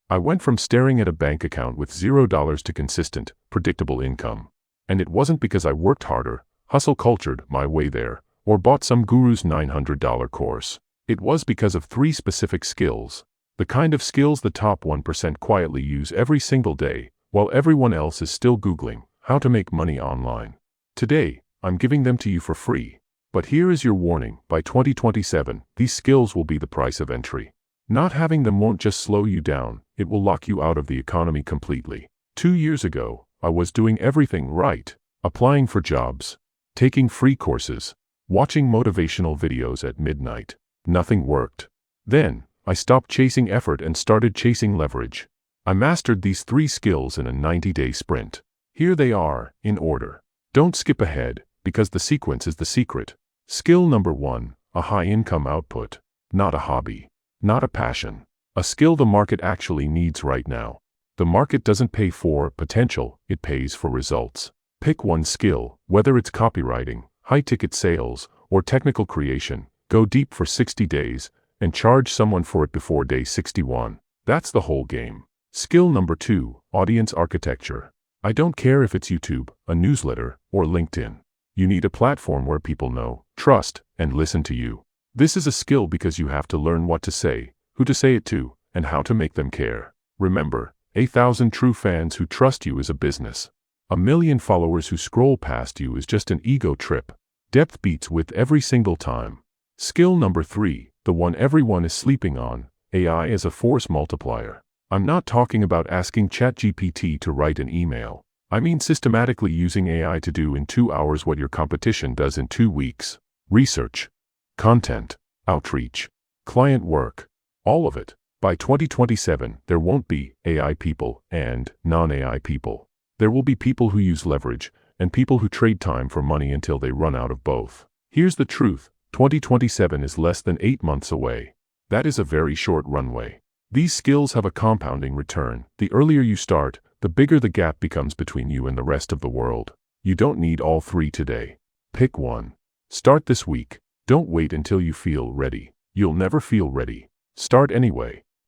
I went from staring at a bank account with $0 to consistent, predictable income. And it wasn't because I worked harder, hustle-cultured my way there, or bought some guru's $900 course. It was because of 3 specific skills. The kind of skills the top 1% quietly use every single day, while everyone else is still Googling how to make money online. Today, I'm giving them to you for free. But here is your warning: by 2027, these skills will be the price of entry. Not having them won't just slow you down, it will lock you out of the economy completely. 2 years ago, I was doing everything right: applying for jobs, taking free courses, watching motivational videos at midnight. Nothing worked. Then, I stopped chasing effort and started chasing leverage. I mastered these 3 skills in a 90-day sprint. Here they are, in order. Don't skip ahead, because the sequence is the secret. Skill number 1, a high-income output. Not a hobby. Not a passion. A skill the market actually needs right now. The market doesn't pay for potential, it pays for results. Pick one skill, whether it's copywriting, high-ticket sales, or technical creation. Go deep for 60 days, and charge someone for it before day 61. That's the whole game. Skill number 2, audience architecture. I don't care if it's YouTube, a newsletter, or LinkedIn. You need a platform where people know, trust, and listen to you. This is a skill because you have to learn what to say, who to say it to, and how to make them care. Remember, 1,000 true fans who trust you is a business. 1 million followers who scroll past you is just an ego trip. Depth beats width every single time. Skill number 3, the one everyone is sleeping on: AI as a force multiplier. I'm not talking about asking ChatGPT to write an email. I mean systematically using AI to do in 2 hours what your competition does in 2 weeks. Research, content, outreach, client work, all of it. By 2027, there won't be AI people and non-AI people. There will be people who use leverage, and people who trade time for money until they run out of both. Here's the truth: 2027 is less than 8 months away. That is a very short runway. These skills have a compounding return. The earlier you start, the bigger the gap becomes between you and the rest of the world. You don't need all 3 today. Pick one. Start this week. Don't wait until you feel ready. You'll never feel ready. Start anyway.